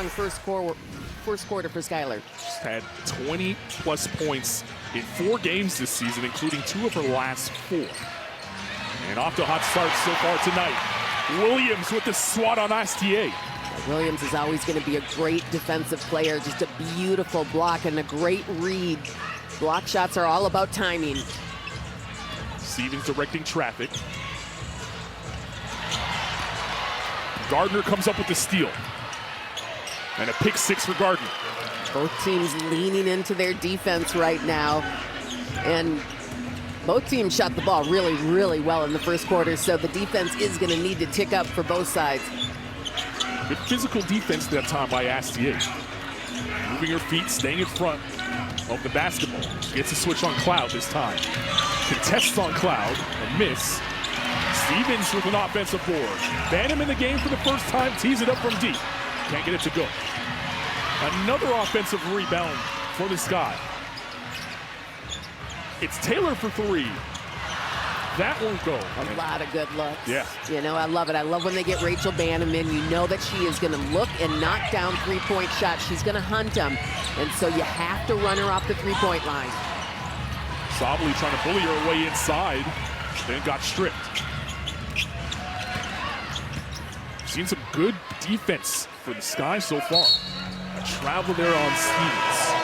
strong first quarter for Skylar. She's had 20-plus points in 4 games this season, including 2 of her last 4. And off to a hot start so far tonight. Williams with the swat on STA. Williams is always going to be a great defensive player, just a beautiful block and a great read. Block shots are all about timing. Stevens directing traffic. Gardner comes up with the steal. And a pick 6 for Gardner. Both teams leaning into their defense right now. And both teams shot the ball really, really well in the first quarter, so the defense is going to need to tick up for both sides. Good physical defense that time by STA. Moving her feet, staying in front of the basketball. She gets a switch on Cloud this time. Contests on Cloud, a miss. Stevens with an offensive board. Bantam in the game for the first time, tees it up from deep. Can't get it to go. Another offensive rebound for the Sky. It's Taylor for 3. That won't go. A lot of good looks. Yeah. You know, I love it. I love when they get Rachel Bantam in. You know that she is going to look and knock down three-point shots. She's going to hunt them. And so you have to run her off the three-point line. Sabali trying to bully her way inside, then got stripped. Seen some good defense for the Sky so far. A travel there on Stevens.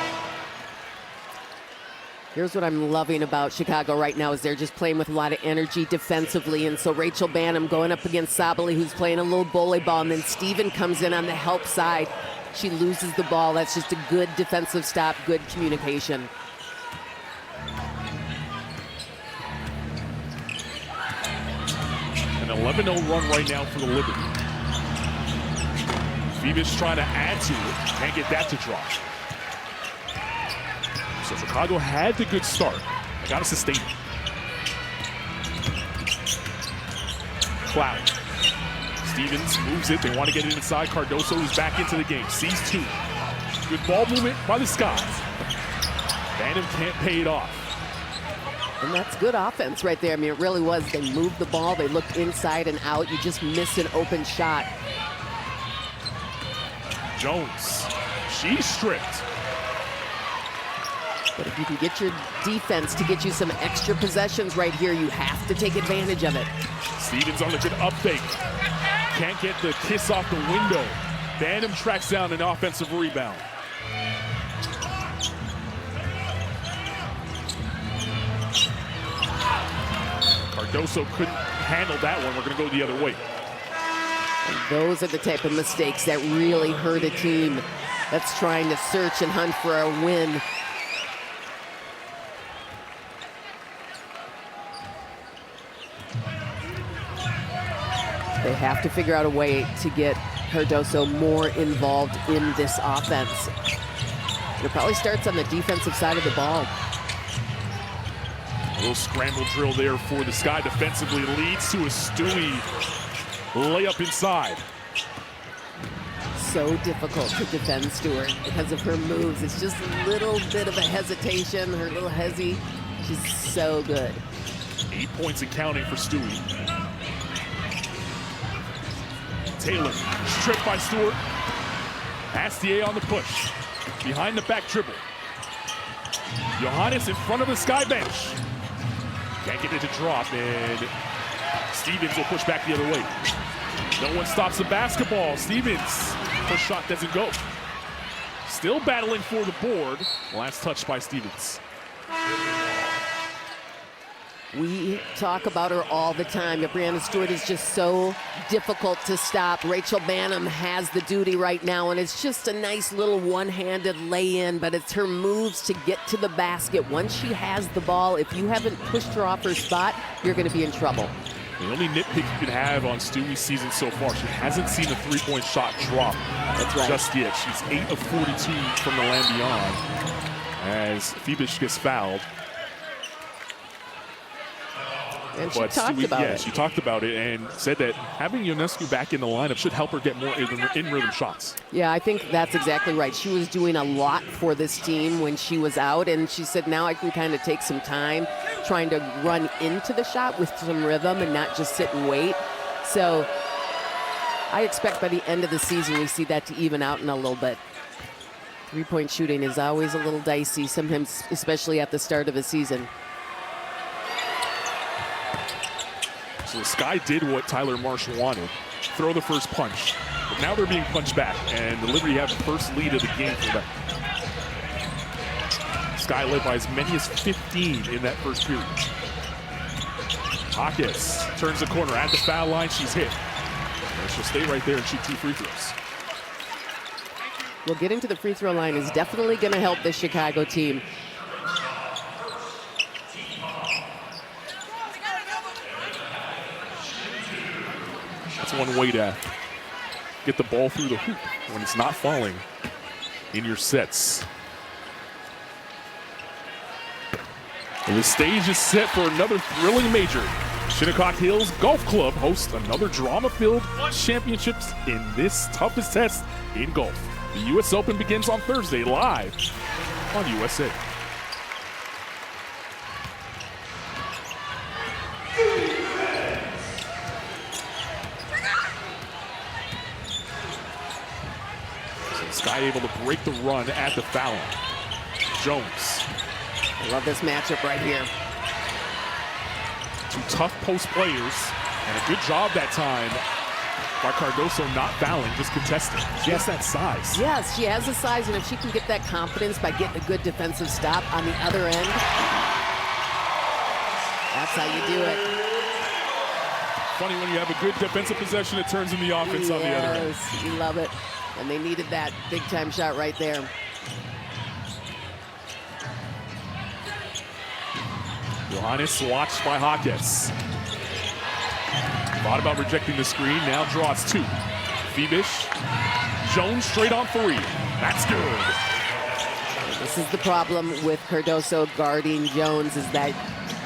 Here's what I'm loving about Chicago right now is they're just playing with a lot of energy defensively. And so Rachel Bantam going up against Sabali, who's playing a little bully ball, and then Steven comes in on the help side. She loses the ball. That's just a good defensive stop, good communication. An 11-0 run right now for the Liberty. Phoebus trying to add to it. Can't get that to drop. So Chicago had the good start. They got to sustain it. Cloud. Stevens moves it. They want to get it inside. Cardoso who's back into the game. Sees 2. Good ball movement by the Skies. Bantam can't pay it off. And that's good offense right there. I mean, it really was. They moved the ball. They looked inside and out. You just miss an open shot. Jones. She's stripped. But if you can get your defense to get you some extra possessions right here, you have to take advantage of it. Stevens on a good up fake. Can't get the kiss off the window. Bantam tracks down an offensive rebound. Cardoso couldn't handle that one. We're going to go the other way. And those are the type of mistakes that really hurt a team that's trying to search and hunt for a win. They have to figure out a way to get Cardoso more involved in this offense. And it probably starts on the defensive side of the ball. A little scramble drill there for the Sky defensively leads to a Stewie layup inside. So difficult to defend Stewart because of her moves. It's just a little bit of a hesitation, her little hezzy. She's so good. 8 points and counting for Stewie. Taylor, stripped by Stewart. STA on the push. Behind the back dribble. Johannes in front of the Sky bench. Can't get it to drop, and Stevens will push back the other way. No one stops the basketball. Stevens, first shot doesn't go. Still battling for the board. Last touch by Stevens. We talk about her all the time. Brianna Stewart is just so difficult to stop. Rachel Bantam has the duty right now, and it's just a nice little one-handed lay-in, but it's her moves to get to the basket. Once she has the ball, if you haven't pushed her off her spot, you're going to be in trouble. The only nitpick you can have on Stewie's season so far, she hasn't seen a three-point shot drop just yet. She's 8 of 42 from the land beyond as Phoebus gets fouled. And she talked about it. She talked about it and said that having Ionescu back in the lineup should help her get more in-rhythm shots. Yeah, I think that's exactly right. She was doing a lot for this team when she was out, and she said now I can kind of take some time trying to run into the shot with some rhythm and not just sit and wait. So I expect by the end of the season we see that to even out in a little bit. Three-point shooting is always a little dicey, sometimes especially at the start of a season. So the Sky did what Tyler Marsh wanted, throw the first punch. But now they're being punched back, and the Liberty have the first lead of the game for them. Sky led by as many as 15 in that first period. Hawkins turns the corner at the foul line. She's hit. And she'll stay right there and shoot 2 free throws. Well, getting to the free throw line is definitely going to help the Chicago team. That's one way to get the ball through the hoop when it's not falling in your sets. And the stage is set for another thrilling major. Shinnecock Hills Golf Club hosts another drama-filled championships in this toughest test in golf. The U.S. Open begins on Thursday live on USA. Sky able to break the run at the foul line. Jones. I love this matchup right here. 2 tough post players, and a good job that time by Cardoso not fouling, just contesting. She has that size. Yes, she has the size, and if she can get that confidence by getting a good defensive stop on the other end, that's how you do it. Funny when you have a good defensive possession, it turns in the offense on the other end. Yes, you love it. And they needed that big-time shot right there. Johannes watched by Hawkins. Thought about rejecting the screen, now draws 2. Phoebish, Jones straight on 3. That's good. This is the problem with Cardoso guarding Jones, is that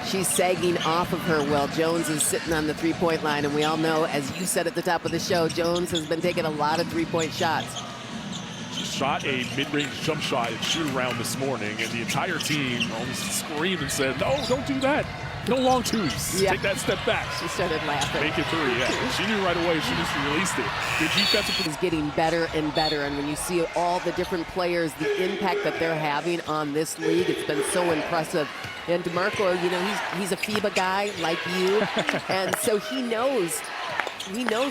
she's sagging off of her while Jones is sitting on the three-point line. And we all know, as you said at the top of the show, Jones has been taking a lot of three-point shots. She shot a mid-range jump shot at shoot-around this morning, and the entire team almost screamed and said, no, don't do that. No long twos. Yeah. Take that step back. She started laughing. Make it 3, yeah. She knew right away. She just released it. Good defensive. Is getting better and better, and when you see all the different players, the impact that they're having on this league, it's been so impressive. And DeMarco, you know, he's a FIBA guy like you, and so he knows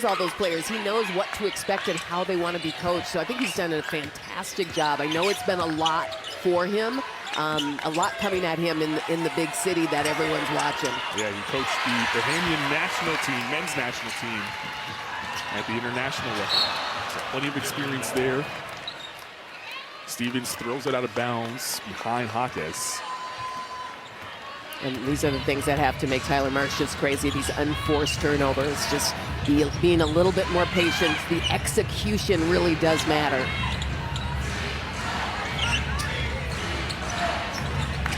all those players. He knows what to expect and how they want to be coached. So I think he's done a fantastic job. I know it's been a lot for him, a lot coming at him in the big city that everyone's watching. Yeah, he coached the Bahamian national team, men's national team, at the international level. So plenty of experience there. Stevens throws it out of bounds behind Hawkins. And these are the things that have to make Tyler Marsh just crazy, these unforced turnovers, just being a little bit more patient. The execution really does matter.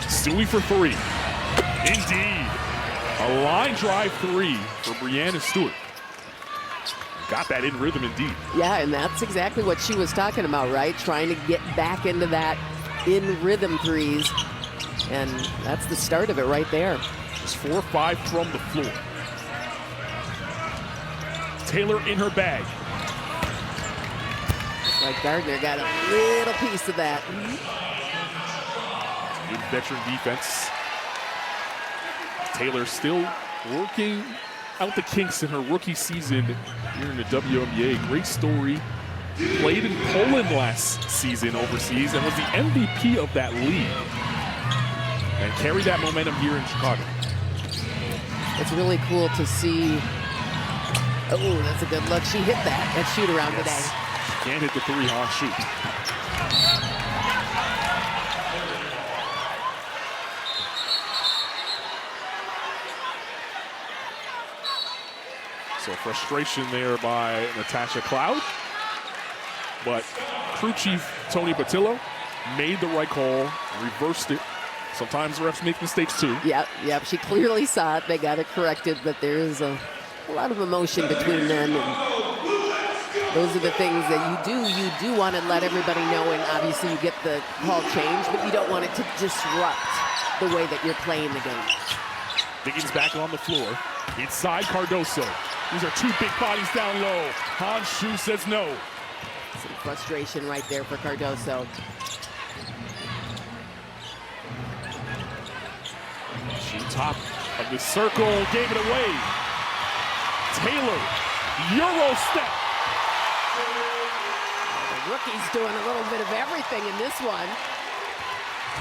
Stewie for 3. Indeed. A line drive 3 for Brianna Stewart. Got that in rhythm indeed. Yeah, and that's exactly what she was talking about, right? Trying to get back into that in rhythm threes. And that's the start of it right there. Just 4-5 from the floor. Taylor in her bag. Like Gardner got a little piece of that. Good veteran defense. Taylor still working out the kinks in her rookie season here in the WNBA. Great story. Played in Poland last season overseas and was the MVP of that league. And carry that momentum here in Chicago. It's really cool to see. Oh, that's a good look. She hit that shoot around today. She can't hit the 3 on shoot. So frustration there by Natasha Cloud. But crew chief Tony Batillo made the right call, reversed it. Sometimes refs make mistakes too. Yep. She clearly saw it. They got it corrected, but there is a lot of emotion between them. And those are the things that you do want to let everybody know. And obviously you get the call change, but you don't want it to disrupt the way that you're playing the game. Diggins back on the floor. Inside Cardoso. These are two big bodies down low. Han Shu says no. Some frustration right there for Cardoso. She top of the circle, gave it away. Taylor, Euro step. The rookie's doing a little bit of everything in this one.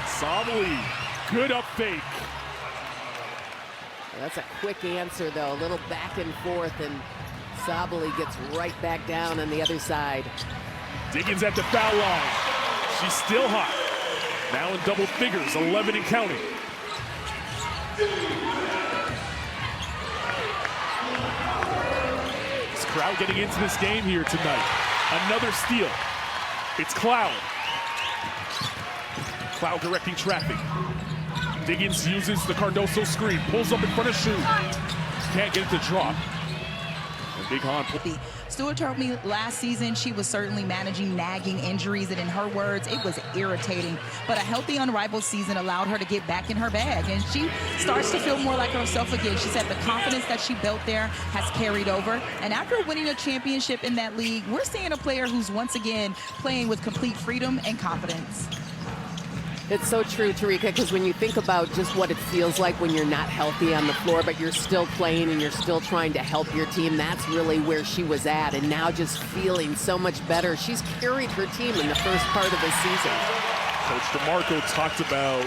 Sabally, good up fake. That's a quick answer, though. A little back and forth, and Sabally gets right back down on the other side. Diggins at the foul line. She's still hot. Now in double figures, 11 and counting. This crowd getting into this game here tonight. Another steal. It's Cloud. Cloud directing traffic. Diggins uses the Cardoso screen, pulls up in front of Shu. Can't get it to drop. And Big Han. Stewart told me last season she was certainly managing nagging injuries, and in her words, it was irritating. But a healthy, unrivaled season allowed her to get back in her bag, and she starts to feel more like herself again. She said the confidence that she built there has carried over. And after winning a championship in that league, we're seeing a player who's once again playing with complete freedom and confidence. It's so true, Tarika, because when you think about just what it feels like when you're not healthy on the floor, but you're still playing and you're still trying to help your team, that's really where she was at. And now just feeling so much better. She's carried her team in the first part of the season. Coach DeMarco talked about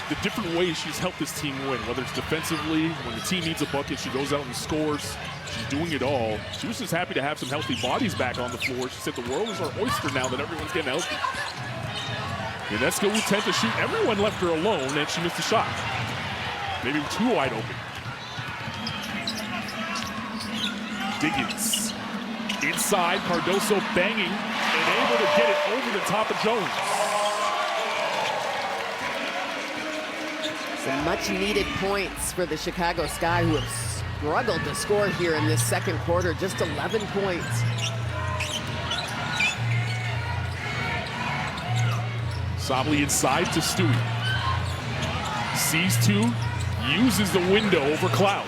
the different ways she's helped this team win, whether it's defensively, when the team needs a bucket, she goes out and scores. She's doing it all. She was just happy to have some healthy bodies back on the floor. She said the world is our oyster now that everyone's getting healthy. Ionesco would tend to shoot. Everyone left her alone, and she missed a shot. Maybe too wide open. Diggins. Inside, Cardoso banging, and able to get it over the top of Jones. Some much-needed points for the Chicago Sky, who have struggled to score here in this second quarter. Just 11 points. Sabally inside to Stewie. Sees two, uses the window over Cloud.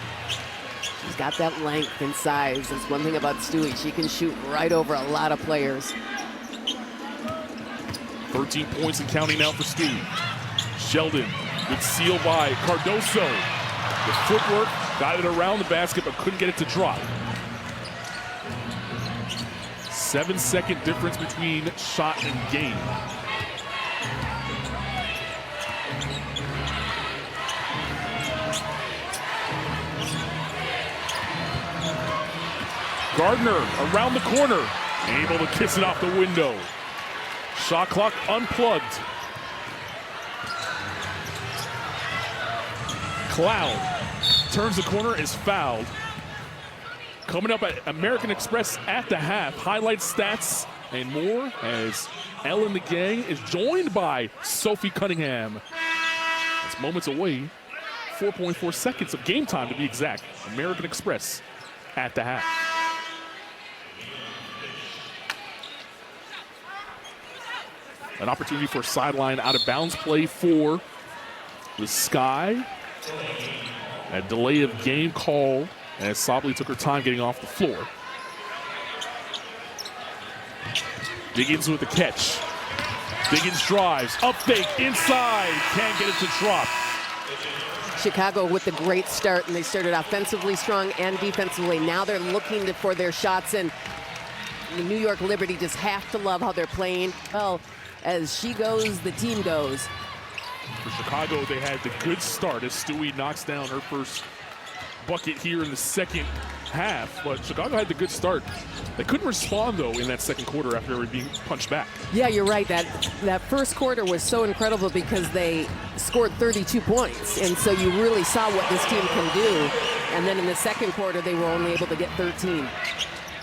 She's got that length and size. That's one thing about Stewie. She can shoot right over a lot of players. 13 points and counting now for Stewie. Sheldon, good seal by Cardoso. The footwork, got it around the basket, but couldn't get it to drop. 7-second difference between shot and game. Gardner around the corner, able to kiss it off the window. Shot clock unplugged. Cloud turns the corner, is fouled. Coming up at American Express at the half, highlights, stats, and more as Ellen the Gang is joined by Sophie Cunningham. It's moments away, 4.4 seconds of game time to be exact. American Express at the half. An opportunity for a sideline out of bounds play for the Sky. A delay of game call as Sabally took her time getting off the floor. Diggins with the catch. Diggins drives, up fake, inside, can't get it to drop. Chicago with a great start, and they started offensively strong and defensively. Now they're looking for their shots, and the New York Liberty just have to love how they're playing. Well, as she goes, the team goes. For Chicago, they had the good start as Stewie knocks down her first bucket here in the second half, but Chicago had the good start. They couldn't respond, though, in that second quarter after being punched back. Yeah, you're right. That first quarter was so incredible because they scored 32 points, and so you really saw what this team can do. And then in the second quarter, they were only able to get 13.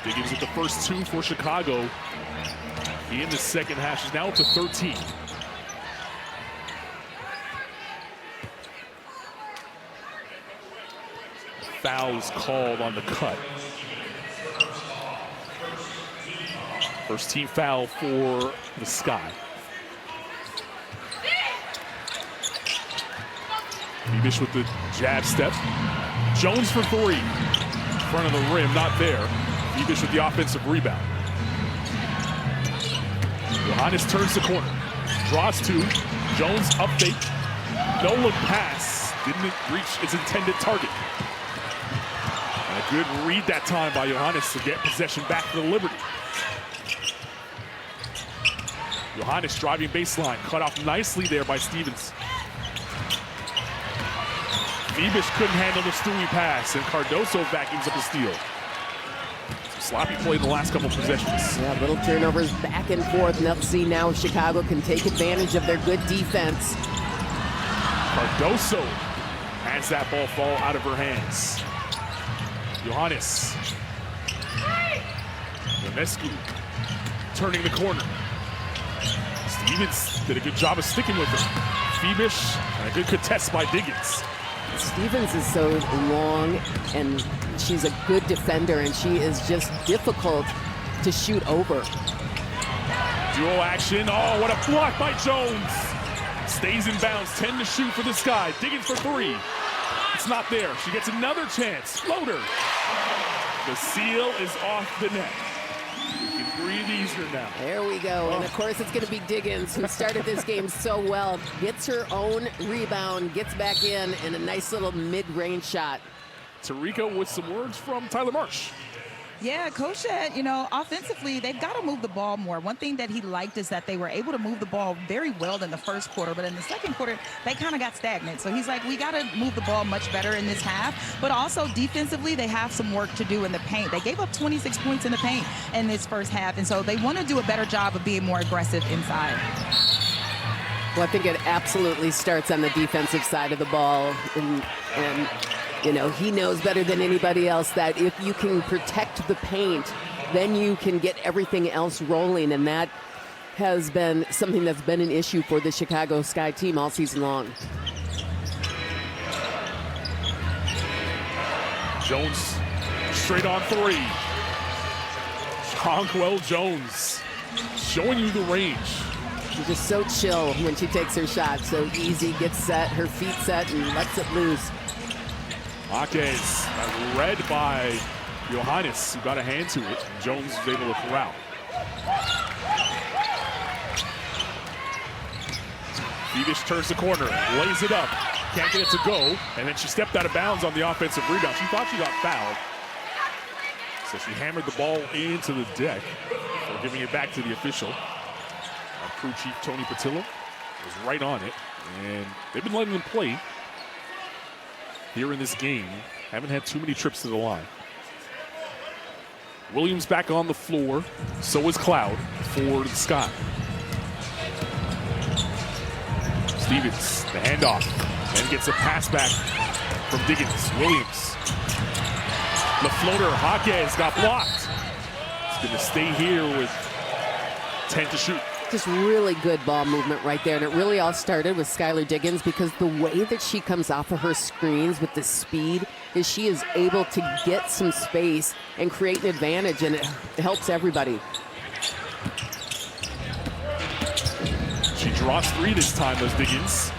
Diggins with the first two for Chicago. In the second half, she's now up to 13. Foul is called on the cut. First team foul for the Sky. Bebish with the jab step. Jones for three. front of the rim, not there. Phoebus with the offensive rebound. Johannes turns the corner, draws two. Jones up fake. No look pass. Didn't reach its intended target. And a good read that time by Johannes to get possession back to the Liberty. Johannes driving baseline, cut off nicely there by Stevens. Phoebus couldn't handle the Stewie pass, and Cardoso vacuums up the steal. Some sloppy play in the last couple possessions. Yeah, little turnovers back and forth. And let's see now if Chicago can take advantage of their good defense. Cardoso has that ball fall out of her hands. Johannes. Ionescu turning the corner. Stevens did a good job of sticking with her. Phoebus, and a good contest by Diggins. Stevens is so long, and she's a good defender, and she is just difficult to shoot over. Duo action. Oh, what a block by Jones. Stays in bounds, 10 to shoot for this guy. Diggins for three. It's not there. She gets another chance. Floater. The seal is off the net. You can breathe easier now. There we go. And of course, it's going to be Diggins, who started this game so well. Gets her own rebound, gets back in, and a nice little mid-range shot. Tarika with some words from Tyler Marsh. Yeah, Coach said, you know, offensively, they've got to move the ball more. One thing that he liked is that they were able to move the ball very well in the first quarter, but in the second quarter, they kind of got stagnant. So he's like, we got to move the ball much better in this half. But also defensively, they have some work to do in the paint. They gave up 26 points in the paint in this first half, and so they want to do a better job of being more aggressive inside. Well, I think it absolutely starts on the defensive side of the ball. And you know, he knows better than anybody else that if you can protect the paint, then you can get everything else rolling. And that has been something that's been an issue for the Chicago Sky team all season long. Jones straight on three. Conquel Jones showing you the range. She's just so chill when she takes her shot. So easy, gets set, her feet set, and lets it loose. Jaquez read by Johannes, who got a hand to it. Jones was able to corral. Phoebus turns the corner, lays it up, can't get it to go, and then she stepped out of bounds on the offensive rebound. She thought she got fouled, so she hammered the ball into the deck before giving it back to the official. Our crew chief, Tony Patillo, was right on it, and they've been letting them play here in this game. Haven't had too many trips to the line. Williams back on the floor. So is Cloud for the Sky. Stevens, the handoff. Then gets a pass back from Diggins. Williams. The floater, Jaquez got blocked. It's going to stay here with 10 to shoot. Just really good ball movement right there. And it really all started with Skylar Diggins, because the way that she comes off of her screens with the speed is she is able to get some space and create an advantage, and it helps everybody. She draws three this time, as Diggins,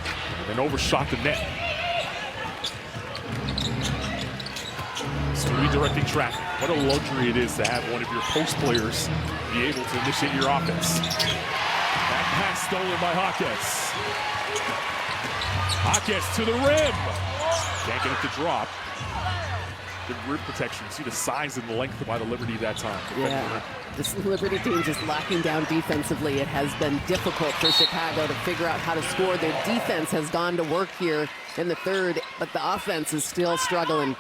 and overshot the net. So redirecting traffic. What a luxury it is to have one of your post players be able to initiate your offense. That pass stolen by Jaquez. Jaquez to the rim. Can't get it to drop. Good rim protection. See the size and the length by the Liberty that time. Yeah, this Liberty team just locking down defensively. It has been difficult for Chicago to figure out how to score. Their defense has gone to work here in the third, but the offense is still struggling.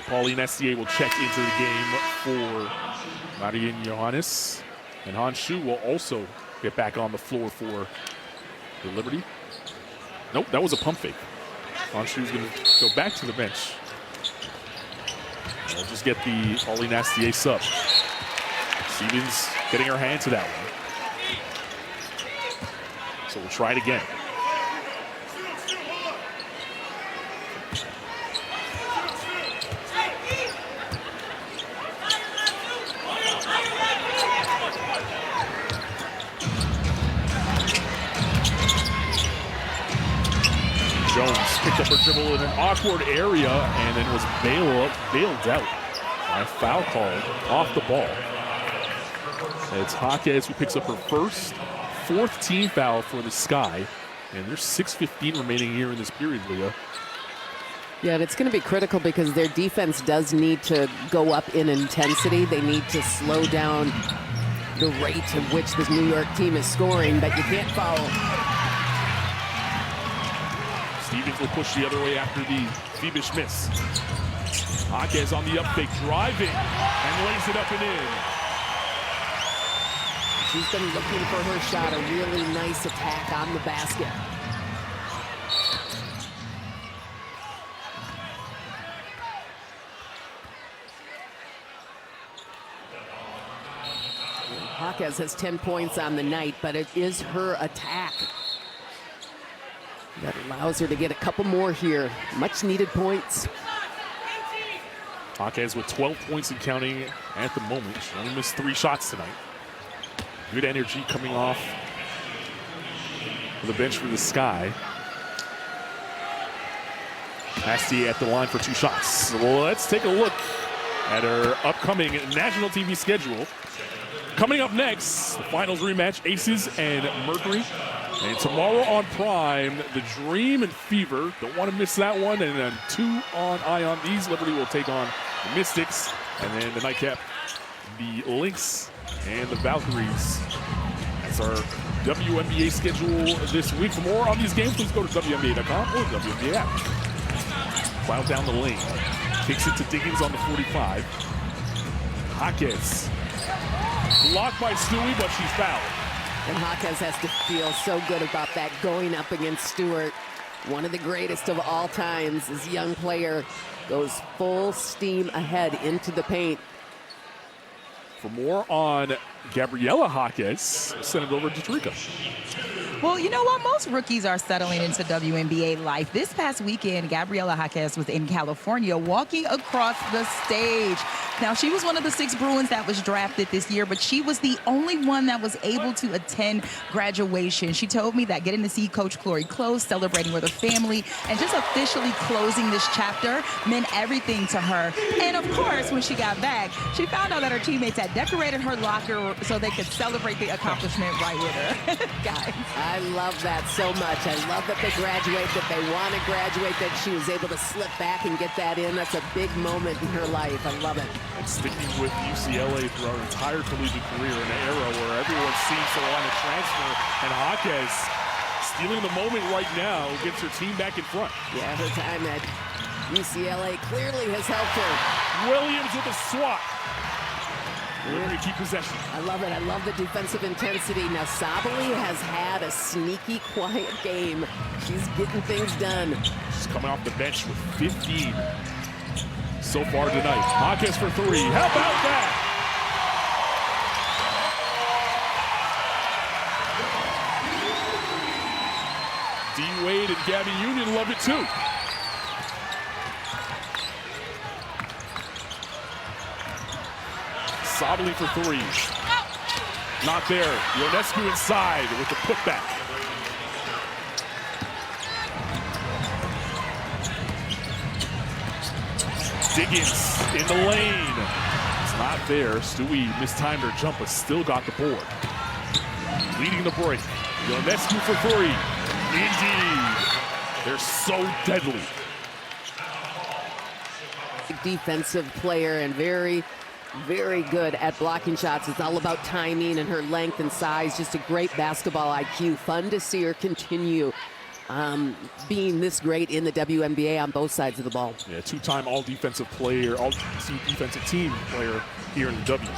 Pauline Estier will check into the game for Marian Johannes. And Han Shu will also get back on the floor for the Liberty. Nope, that was a pump fake. Han Shu's going to go back to the bench. We'll just get the Pauline Estier sub. Stevens getting her hand to that one. So we'll try it again. up her dribble in an awkward area and then was bailed out by a foul called off the ball. It's Jaquez who picks up her fourth team foul for the Sky. And there's 6:15 remaining here in this period, Leah. Yeah, and it's going to be critical because their defense does need to go up in intensity. They need to slow down the rate at which this New York team is scoring, but you can't foul. Stevens will push the other way after the Phoebish miss. Jaquez on the up fake, driving, and lays it up and in. She's been looking for her shot, a really nice attack on the basket. Jaquez has 10 points on the night, but it is her attack that allows her to get a couple more here. Much needed points. Jaquez with 12 points and counting at the moment. She only missed 3 shots tonight. Good energy coming off the bench for the Sky. Astier at the line for 2 shots. So let's take a look at her upcoming national TV schedule. Coming up next, the finals rematch, Aces and Mercury. And tomorrow on Prime, the Dream and Fever. Don't want to miss that one. And then 2 on Ion. These Liberty will take on the Mystics. And then the nightcap, the Lynx and the Valkyries. That's our WNBA schedule this week. For more on these games, please go to WNBA.com or WNBA app. Cloud down the lane. Kicks it to Diggins on the 45. Jaquez. Blocked by Stewie, but she's fouled. And Jaquez has to feel so good about that going up against Stewart. One of the greatest of all times. This young player goes full steam ahead into the paint. For more on Gabriela Jaquez, send it over to Tarika. Well, you know what? Most rookies are settling into WNBA life. This past weekend, Gabriela Jaquez was in California walking across the stage. Now, she was one of the 6 Bruins that was drafted this year, but she was the only one that was able to attend graduation. She told me that getting to see Coach Chloe Close, celebrating with her family, and just officially closing this chapter meant everything to her. And, of course, when she got back, she found out that her teammates had decorated her locker so they could celebrate the accomplishment right with her. Guys. I love that so much. I love that they graduate, that they want to graduate, that she was able to slip back and get that in. That's a big moment in her life. I love it. And sticking with UCLA through our entire collegiate career in an era where everyone seems to want to transfer, and Jaquez stealing the moment right now gets her team back in front. Yeah, her time at UCLA clearly has helped her. Williams with a swat. We're going to keep possession. I love it. I love the defensive intensity. Now, Sabali has had a sneaky, quiet game. She's getting things done. She's coming off the bench with 15 so far tonight. Jaquez for 3. How about that? D. Wade and Gabby Union love it too. Sabali for 3. Not there. Ionescu inside with the putback. Diggins in the lane. It's not there. Stewie mistimed her jump, but still got the board. Leading the break. Ionescu for 3. Indeed. They're so deadly. Defensive player and very good at blocking shots. It's all about timing and her length and size. Just a great basketball IQ. Fun to see her continue being this great in the WNBA on both sides of the ball. Yeah, 2-time all-defensive player, all-defensive team player here in the W.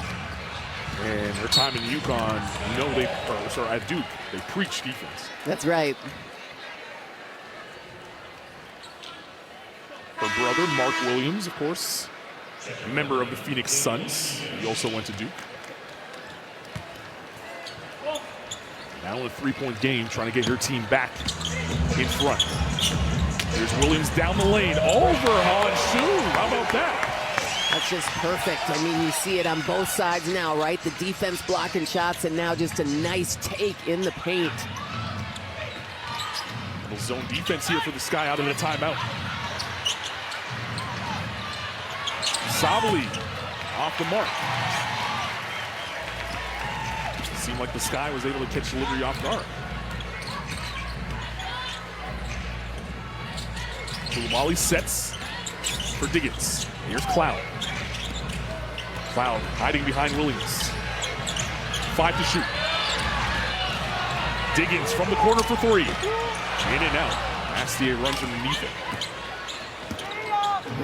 And her time in UConn, at Duke, they preach defense. That's right. Her brother, Mark Williams, of course, a member of the Phoenix Suns. He also went to Duke. Now in a 3-point game, trying to get her team back in front. There's Williams down the lane, over Honshu. How about that? That's just perfect. I mean, you see it on both sides now, right? The defense blocking shots, and now just a nice take in the paint. Little zone defense here for the Sky out of the timeout. Sabali off the mark. Seemed like the Sky was able to catch delivery off guard. Koulibaly sets for Diggins. Here's Cloud. Cloud hiding behind Williams. 5 to shoot. Diggins from the corner for 3. In and out. Astier runs underneath it.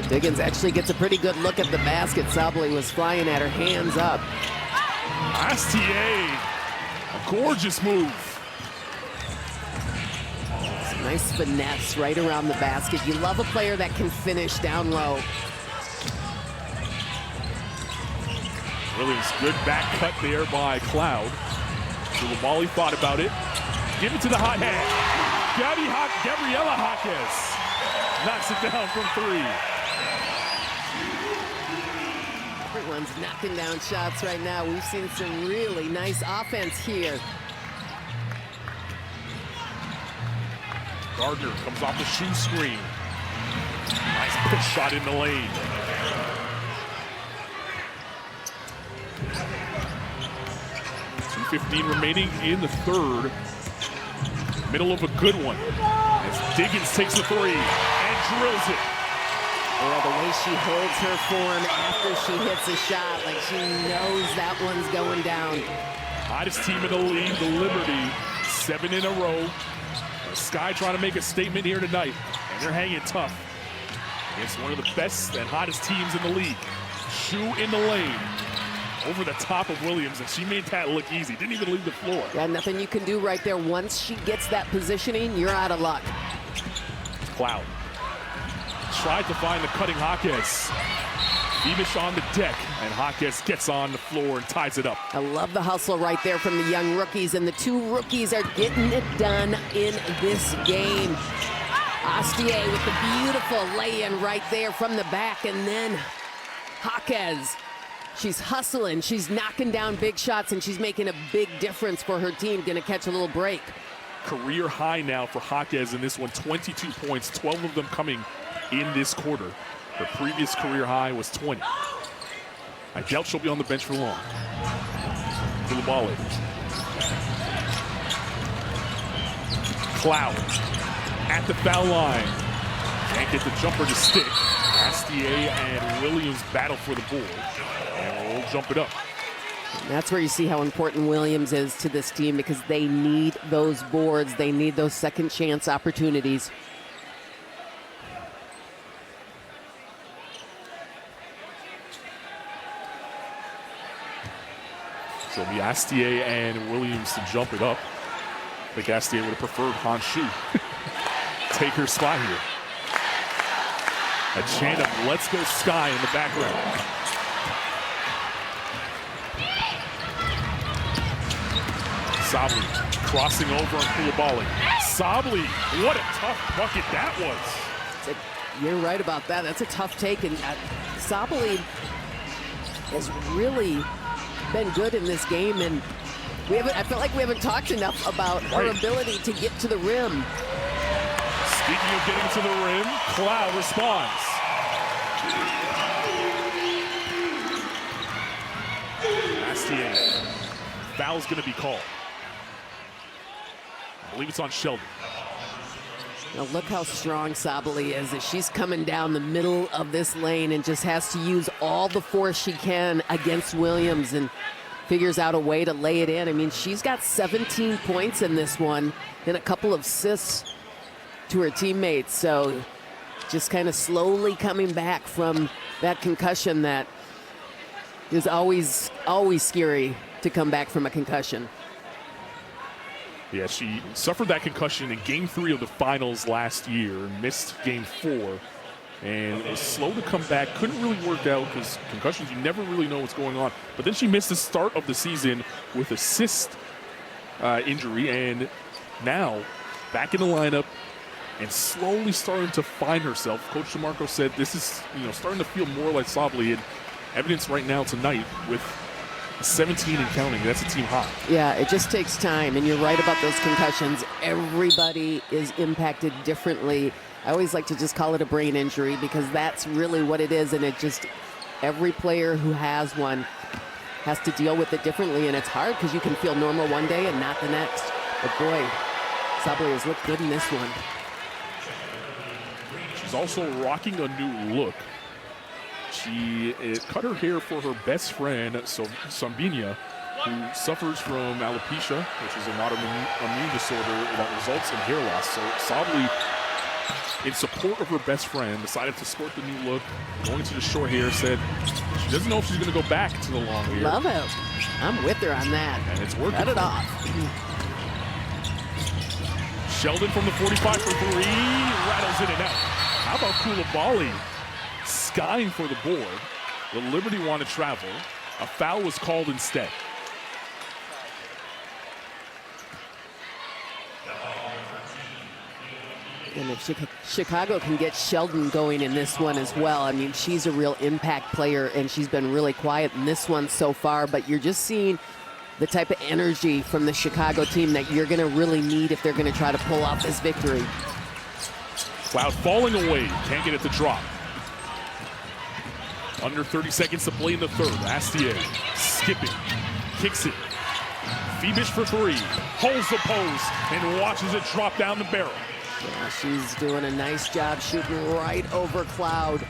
Diggins actually gets a pretty good look at the basket. Sabali was flying at her, hands up. Astier, a gorgeous move. It's a nice finesse right around the basket. You love a player that can finish down low. Williams, good back cut there by Cloud. Koulibaly thought about it. Give it to the hot hand. Gabriela Jaquez knocks it down from 3. Everyone's knocking down shots right now. We've seen some really nice offense here. Gardner comes off the shoe screen. Nice push shot in the lane. .2:15 remaining in the third. Middle of a good one. As Diggins takes the 3 and drills it. Yeah, the way she holds her form after she hits a shot, like she knows that one's going down. Hottest team in the league, the Liberty, 7 in a row. The Sky trying to make a statement here tonight, and they're hanging tough against one of the best and hottest teams in the league. Shoe in the lane, over the top of Williams, and she made that look easy. Didn't even leave the floor. Yeah, nothing you can do right there. Once she gets that positioning, you're out of luck. Cloud tried to find the cutting Jaquez. Beamish on the deck, and Jaquez gets on the floor and ties it up. I love the hustle right there from the young rookies, and the 2 rookies are getting it done in this game. Astier with the beautiful lay-in right there from the back, and then Jaquez. She's hustling, she's knocking down big shots, and she's making a big difference for her team. Gonna catch a little break. Career high now for Jaquez in this one, 22 points, 12 of them coming in this quarter. Her previous career high was 20. I doubt she'll be on the bench for long. Koulibaly. Cloud at the foul line. Can't get the jumper to stick. Astier and Williams battle for the ball. And we'll jump it up. And that's where you see how important Williams is to this team, because they need those boards. They need those second chance opportunities. So it'll be Astier and Williams to jump it up. I think Astier would have preferred Honshu take her spot here. A chant of "Let's Go Sky" in the background. Sabali crossing over on Koulibaly. Sabali, what a tough bucket that was. You're right about that. That's a tough take, and Sabali has really been good in this game, and I feel like we haven't talked enough about her ability to get to the rim. Speaking of getting to the rim, Cloud responds. Astier, foul's going to be called. I believe it's on Sheldon. Now look how strong Sabali is. She's coming down the middle of this lane and just has to use all the force she can against Williams, and figures out a way to lay it in. I mean, she's got 17 points in this one and a couple of assists to her teammates. So just kind of slowly coming back from that concussion that is always scary to come back from a concussion. Yeah, she suffered that concussion in Game 3 of the finals last year, missed Game 4, and was slow to come back. Couldn't really work out because concussions, you never really know what's going on. But then she missed the start of the season with a cyst injury, and now back in the lineup and slowly starting to find herself. Coach DeMarco said this is starting to feel more like Sabali, and evidence right now tonight with 17 and counting. That's a team high. Yeah, it just takes time, and you're right about those concussions. Everybody is impacted differently. I always like to just call it a brain injury because that's really what it is, and it just, every player who has one has to deal with it differently, and it's hard because you can feel normal one day and not the next. But boy, Sabally has looked good in this one. She's also rocking a new look. She cut her hair for her best friend, Sambinia, who suffers from alopecia, which is an autoimmune disorder that results in hair loss. So Sabally, in support of her best friend, decided to sport the new look, going to the short hair, said she doesn't know if she's going to go back to the long hair. Love it. I'm with her on that. And it's working. Cut it off. Sheldon from the 45 for three, rattles in and out. How about Koulibaly skying for the board? The Liberty want to travel. A foul was called instead. And if Chicago can get Sheldon going in this one as well, I mean, she's a real impact player, and she's been really quiet in this one so far, but you're just seeing the type of energy from the Chicago team that you're going to really need if they're going to try to pull off this victory. Cloud falling away, can't get it to drop. Under 30 seconds to play in the third. Astier skipping, kicks it. Phoebish for three, holds the post, and watches it drop down the barrel. Yeah, she's doing a nice job shooting right over Cloud.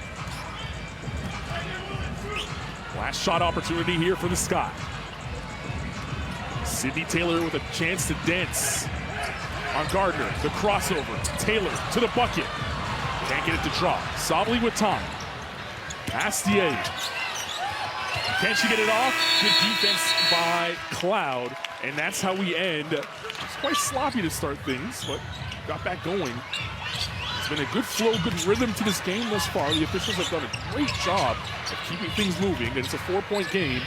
Last shot opportunity here for the Sky. Sydney Taylor with a chance to dance on Gardner. The crossover. Taylor to the bucket. Can't get it to drop. Sabally with time. Astier. Can she get it off? Good defense by Cloud. And that's how we end. It's quite sloppy to start things, but got back going. It's been a good flow, good rhythm to this game thus far. The officials have done a great job of keeping things moving, and it's a 4-point game.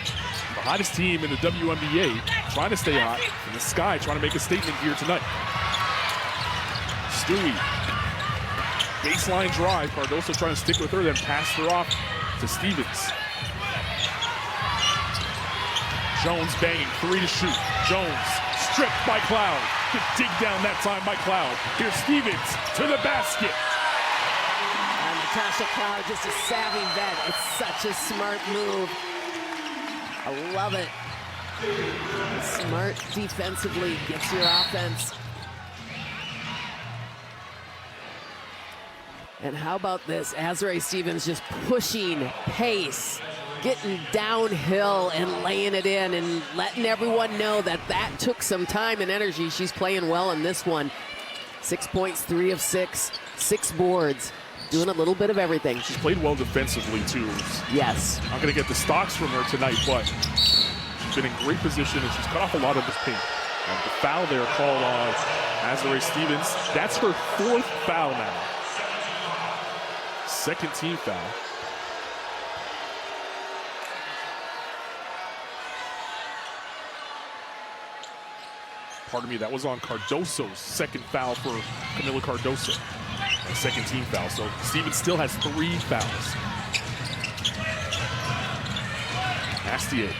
The hottest team in the WNBA trying to stay hot, and the Sky trying to make a statement here tonight. Stewie, baseline drive. Cardoso trying to stick with her, then passed her off to Stevens. Jones banging, three to shoot. Jones stripped by Cloud. Good dig down that time by Cloud. Here's Stevens to the basket. And Natasha Cloud, just a savvy vet. It's such a smart move. I love it. Smart defensively, gets your offense. And how about this? Azurá Stevens just pushing pace, getting downhill and laying it in and letting everyone know that that took some time and energy. She's playing well in this one. 6 points, 3 of 6, 6 boards. Doing a little bit of everything. She's played well defensively, too. Yes. Not going to get the stocks from her tonight, but she's been in great position, and she's cut off a lot of this paint. And the foul there called on Azurá Stevens. That's her 4th foul now. 2nd team foul. Pardon me, that was on Cardoso's 2nd foul for Camila Cardoso. A 2nd team foul, so Stevens still has 3 fouls. Astier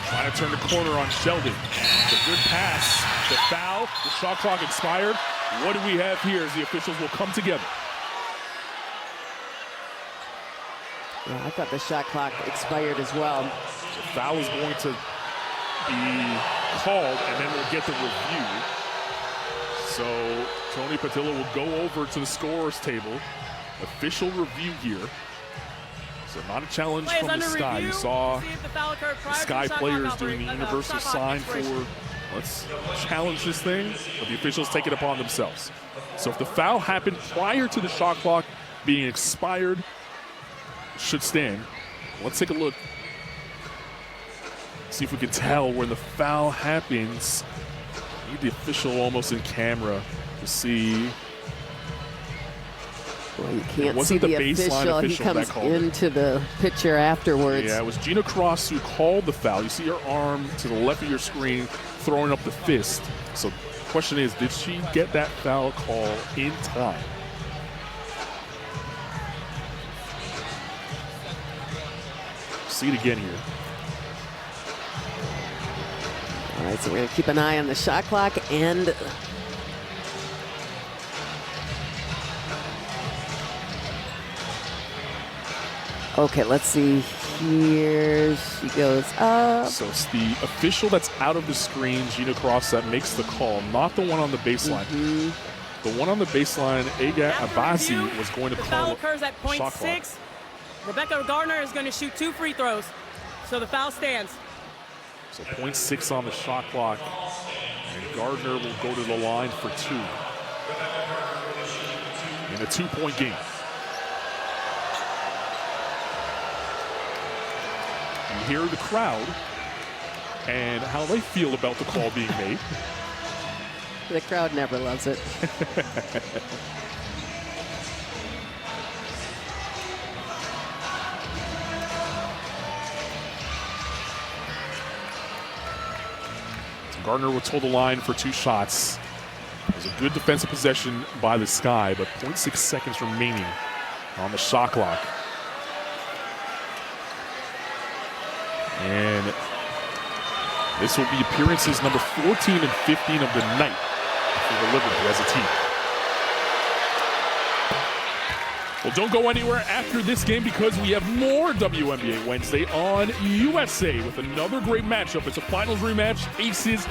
trying to turn the corner on Sheldon. It's a good pass. The foul, the shot clock expired. What do we have here as the officials will come together? Yeah, I thought the shot clock expired as well. The foul is going to be called, and then we'll get the review. So Tony Patillo will go over to the scorer's table. Official review here. So not a challenge from the Sky. You saw the Sky players doing the universal sign for let's challenge this thing, but the officials take it upon themselves. So if the foul happened prior to the shot clock being expired, should stand. Let's take a look. See if we can tell when the foul happens. Need the official almost in camera to see. Well, you can't see the official. He comes into the picture afterwards. Yeah, it was Gina Cross who called the foul. You see her arm to the left of your screen throwing up the fist. So the question is, did she get that foul call in time? see it again here. All right, so we're going to keep an eye on the shot clock and okay, let's see. Here she goes up. So it's the official that's out of the screen, Gina Cross, that makes the call, not the one on the baseline. The one on the baseline, Aga Abazi, was going to the call foul occurs at point shot clock. 6. Rebecca Gardner is going to shoot 2 free throws. So the foul stands. So 0.6 on the shot clock. And Gardner will go to the line for 2. In a 2-point game. You hear the crowd and how they feel about the call being made. The crowd never loves it. Gardner will toe the line for 2 shots. It was a good defensive possession by the Sky, but 0.6 seconds remaining on the shot clock. And this will be appearances number 14 and 15 of the night for the Liberty as a team. Well, don't go anywhere after this game because we have more WNBA Wednesday on USA with another great matchup. It's a finals rematch. Aces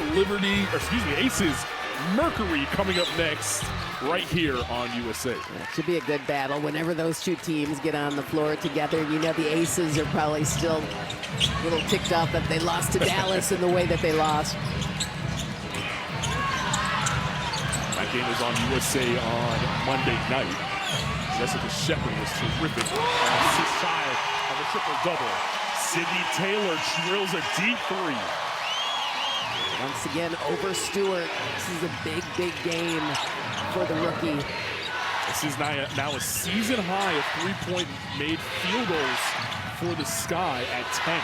Mercury coming up next right here on USA. It should be a good battle whenever those two teams get on the floor together. You know, the Aces are probably still a little ticked off that they lost to Dallas in the way that they lost. That game is on USA on Monday night. Jessica Shepard was terrific. 6 shy of a triple-double. Sydney Taylor drills a deep 3. Once again, over Stewart. This is a big, big game for the rookie. This is now a season high of 3-point made field goals for the Sky at 10.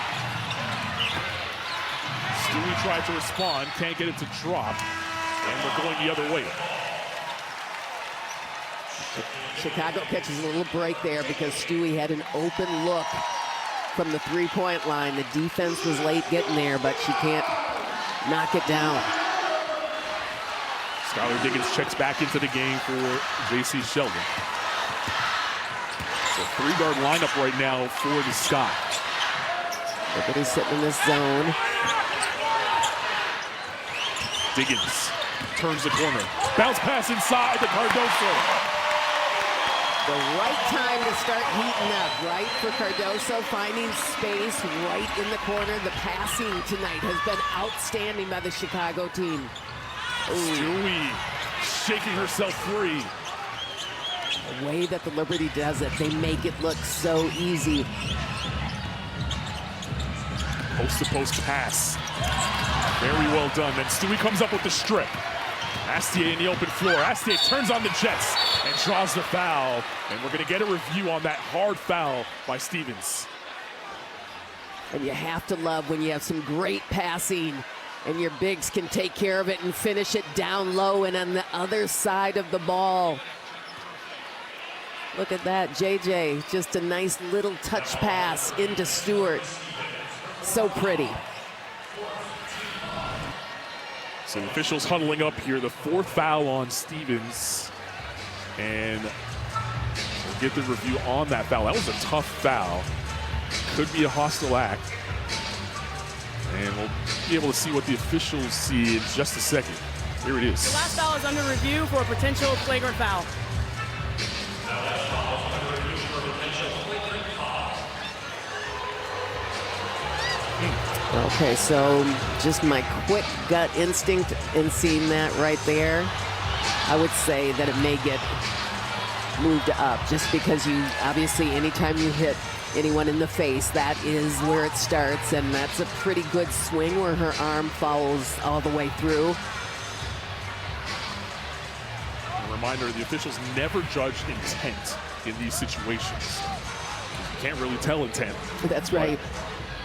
Stewie tried to respond, can't get it to drop, and we're going the other way. Chicago catches a little break there because Stewie had an open look from the 3-point line. The defense was late getting there, but she can't knock it down. Skylar Diggins checks back into the game for J.C. Sheldon. So 3-guard lineup right now for the Sky. Everybody's sitting in this zone. Diggins turns the corner. Bounce pass inside to Cardoso. The right time to start heating up, right, for Cardoso, finding space right in the corner. The passing tonight has been outstanding by the Chicago team. Stewie shaking herself free. The way that the Liberty does it, they make it look so easy. Post-to-post pass. Very well done. Then Stewie comes up with the strip. Astier in the open floor. Astier turns on the Jets and draws the foul. And we're going to get a review on that hard foul by Stevens. And you have to love when you have some great passing and your bigs can take care of it and finish it down low and on the other side of the ball. Look at that, JJ, just a nice little touch pass into Stewart. So pretty. So the officials huddling up here. The 4th foul on Stevens. And we'll get the review on that foul. That was a tough foul. Could be a hostile act. And we'll be able to see what the officials see in just a second. Here it is. The last foul is under review for a potential flagrant foul. Okay, so just my quick gut instinct in seeing that right there, I would say that it may get moved up just because you, obviously, anytime you hit anyone in the face, that is where it starts, and that's a pretty good swing where her arm follows all the way through. A reminder, the officials never judge intent in these situations. You can't really tell intent. That's right.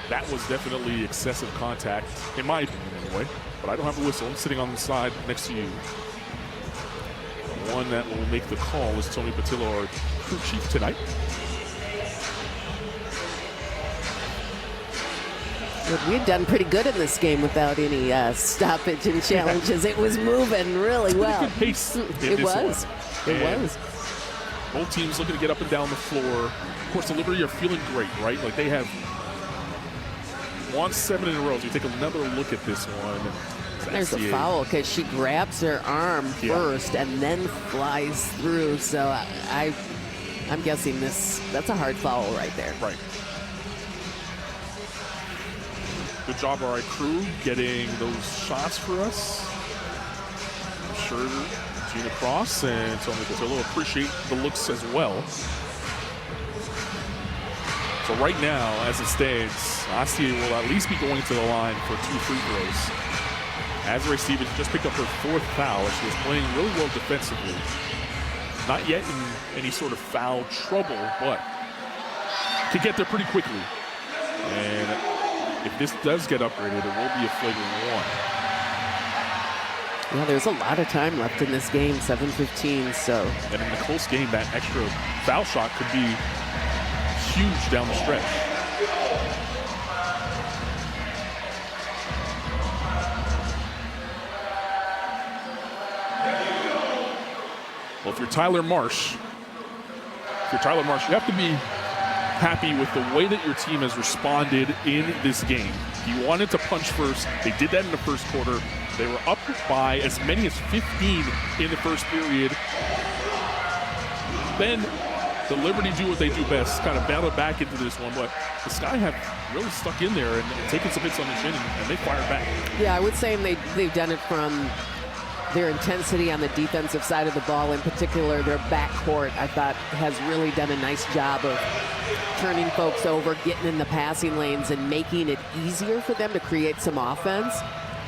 That was definitely excessive contact, in my opinion anyway. But I don't have a whistle. I'm sitting on the side next to you. The one that will make the call is Tony Patillo, our crew chief tonight. But we had done pretty good in this game without any stoppage and challenges. It was moving really well. Good pace in It this was. one. It And was. Both teams looking to get up and down the floor. Of course, the Liberty are feeling great, right? Like they have won 7 in a row. So you take another look at this one. There's a foul because she grabs her arm first and then flies through. So I'm guessing that's a hard foul right there. Right. Good job, all right, crew, getting those shots for us. I'm sure Gina Cross and Tony Patillo appreciate the looks as well. So right now, as it stands, Astia will at least be going to the line for 2 free throws. Azrae Stevens just picked up her 4th foul. She was playing really well defensively. Not yet in any sort of foul trouble, but could get there pretty quickly. And if this does get upgraded, it will be a flagrant 1. Yeah, there's a lot of time left in this game, 7:15, so. And in a close game, that extra foul shot could be huge down the stretch. Well, if you're Tyler Marsh, you have to be happy with the way that your team has responded in this game. You wanted to punch first. They did that in the first quarter. They were up by as many as 15 in the first period. Then the Liberty do what they do best, kind of battle back into this one, but the Sky have really stuck in there and taken some hits on the chin, and they fired back. Yeah, I would say they've done it from their intensity on the defensive side of the ball, in particular their backcourt, I thought has really done a nice job of turning folks over, getting in the passing lanes and making it easier for them to create some offense.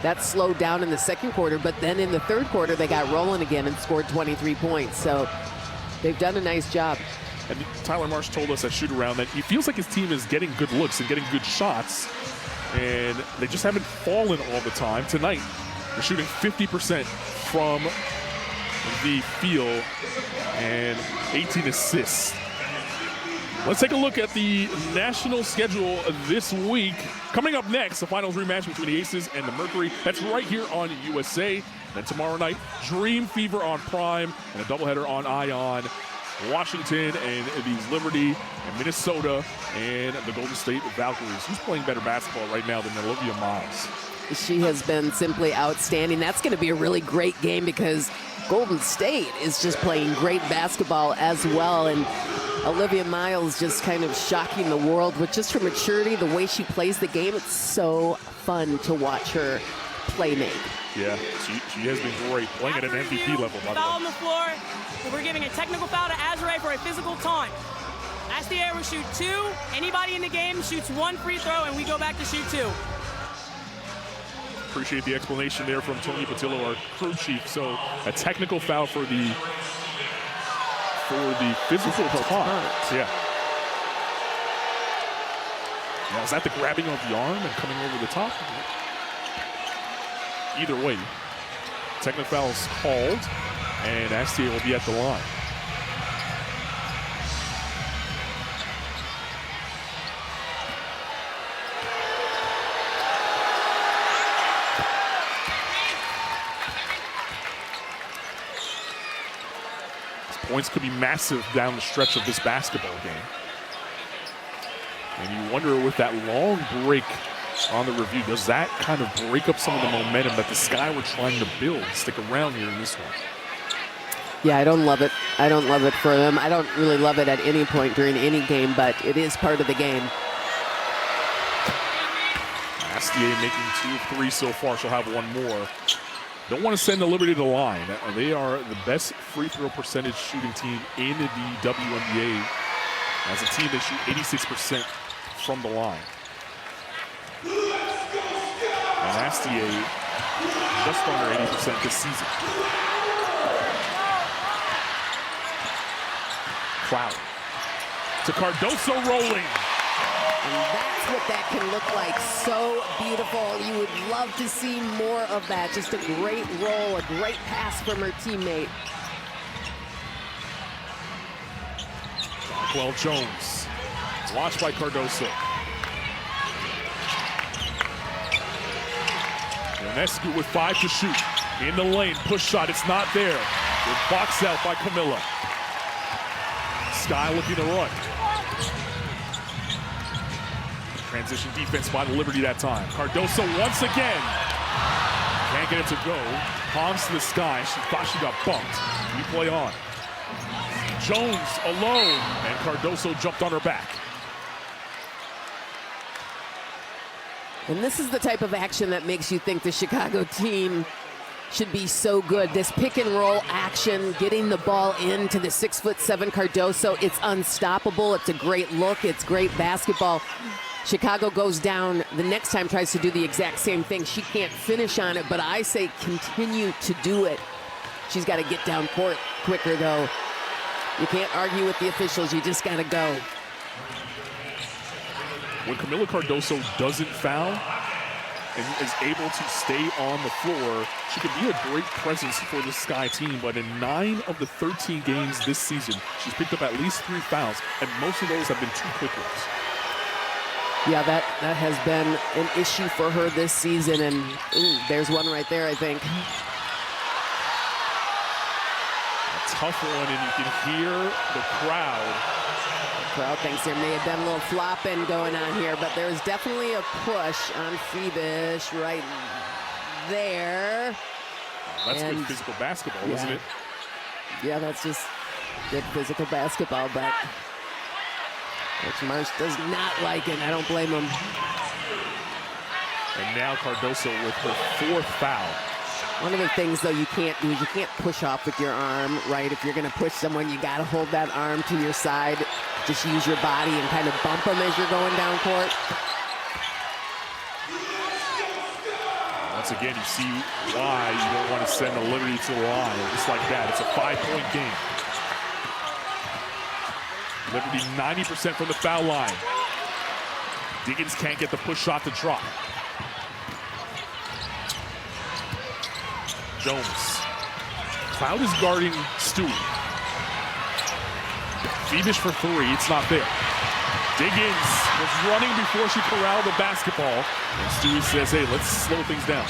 That slowed down in the second quarter, but then in the third quarter they got rolling again and scored 23 points. So they've done a nice job. And Tyler Marsh told us at shoot-around that he feels like his team is getting good looks and getting good shots, and they just haven't fallen all the time. Tonight, they're shooting 50% from the field and 18 assists. Let's take a look at the national schedule this week. Coming up next, the finals rematch between the Aces and the Mercury. That's right here on USA. Then tomorrow night, Dream Fever on Prime and a doubleheader on Ion. Washington and these Liberty and Minnesota and the Golden State Valkyries. Who's playing better basketball right now than Olivia Miles? She has been simply outstanding. That's going to be a really great game because Golden State is just playing great basketball as well. And Olivia Miles just kind of shocking the world with just her maturity, the way she plays the game. It's so fun to watch her play make. Yeah, she has been great, playing at an MVP level, by the way. Foul on the floor. We're giving a technical foul to Azrae for a physical taunt. Astia will shoot 2. Anybody in the game shoots 1 free throw, and we go back to shoot 2. Appreciate the explanation there from Tony Patillo, our crew chief. So a technical foul for the physical taunt. Yeah. Now, is that the grabbing of the arm and coming over the top? Either way, technical foul is called, and Astia will be at the line. Points could be massive down the stretch of this basketball game. And you wonder with that long break on the review, does that kind of break up some of the momentum that the Sky were trying to build, stick around here in this one? Yeah, I don't love it. I don't love it for them. I don't really love it at any point during any game, but it is part of the game. Astia making 2 of 3 so far. She'll have 1 more. Don't want to send the Liberty to the line. They are the best free throw percentage shooting team in the WNBA. As a team, they shoot 86% from the line. And Astia just under 80% this season. Cloud to Cardoso rolling. And that's what that can look like. So beautiful. You would love to see more of that. Just a great roll, a great pass from her teammate. Jonquel Jones, watched by Cardoso. Ionescu with 5 to shoot. In the lane, push shot, it's not there. Good box out by Camilla. Sky looking to run. Transition defense by the Liberty that time. Cardoso once again. Can't get it to go. Palms to the Sky. She thought she got bumped. Replay on. Jones alone. And Cardoso jumped on her back. And this is the type of action that makes you think the Chicago team should be so good. This pick and roll action, getting the ball into the 6'7" Cardoso. It's unstoppable. It's a great look. It's great basketball. Chicago goes down the next time, tries to do the exact same thing. She can't finish on it, but I say continue to do it. She's got to get down court quicker, though. You can't argue with the officials. You just got to go. When Camilla Cardoso doesn't foul and is able to stay on the floor, she could be a great presence for the Sky team. But in 9 of the 13 games this season, she's picked up at least 3 fouls, and most of those have been 2 quick ones. Yeah, that has been an issue for her this season, and there's one right there, I think. A tough one, and you can hear the crowd. The crowd thinks there may have been a little flopping going on here, but there's definitely a push on Phoebish right there. That's good physical basketball, isn't it? Yeah, that's just good physical basketball, but Coach Marsh does not like it. I don't blame him. And now Cardoso with her 4th foul. One of the things, though, you can't do is you can't push off with your arm, right? If you're going to push someone, you got to hold that arm to your side. Just use your body and kind of bump them as you're going down court. Once again, you see why you don't want to send the Liberty to the line. Just like that, it's a 5-point game. Liberty 90% from the foul line. Diggins can't get the push shot to drop. Jones. Cloud is guarding Stewie. Phoebish for 3, it's not there. Diggins was running before she corralled the basketball. And Stewie says, hey, let's slow things down.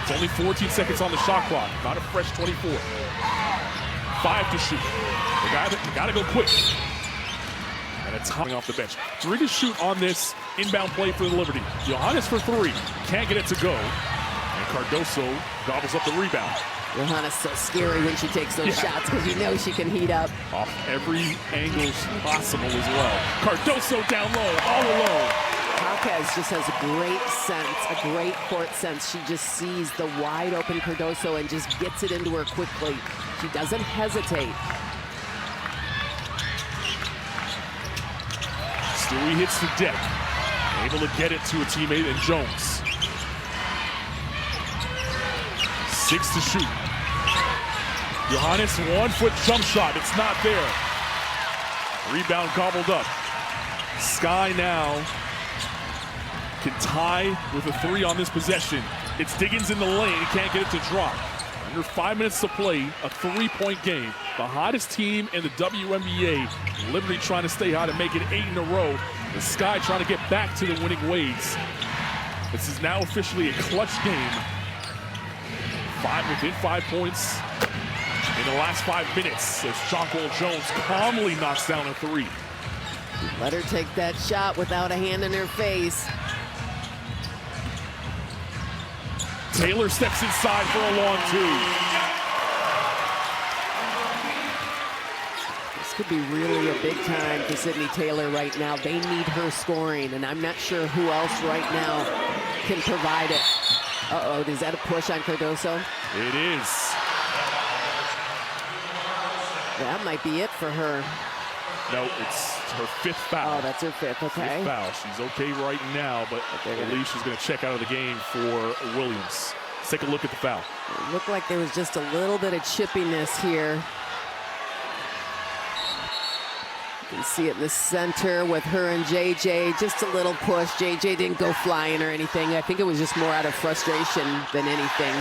It's only 14 seconds on the shot clock, not a fresh 24. 5 to shoot. They gotta go quick. And it's coming off the bench. 3 to shoot on this inbound play for the Liberty. Johannes for 3, can't get it to go. And Cardoso gobbles up the rebound. Johanna's so scary when she takes those shots because you know she can heat up. Off every angle possible as well. Cardoso down low, all alone. Marquez just has a great sense, a great court sense. She just sees the wide open Cardoso and just gets it into her quickly. She doesn't hesitate. Stewie hits the deck. Able to get it to a teammate in Jones. 6 to shoot. Johannes, 1-foot jump shot. It's not there. Rebound gobbled up. Sky now can tie with a 3 on this possession. It's Diggins in the lane. He can't get it to drop. Under 5 minutes to play, a 3-point game. The hottest team in the WNBA. Liberty trying to stay hot and make it 8 in a row. The Sky trying to get back to the winning ways. This is now officially a clutch game. Within 5 points in the last 5 minutes as Jonquil Jones calmly knocks down a 3. Let her take that shot without a hand in her face. Taylor steps inside for a long 2. This could be really a big time for Sydney Taylor right now. They need her scoring, and I'm not sure who else right now can provide it. Uh-oh, is that a push on Cardoso? It is. That might be it for her. No, it's her 5th foul. Oh, that's her 5th, okay. 5th foul. She's okay right now, but I believe she's going to check out of the game for Williams. Let's take a look at the foul. It looked like there was just a little bit of chippiness here. You can see it in the center with her and JJ. Just a little push. JJ didn't go flying or anything. I think it was just more out of frustration than anything.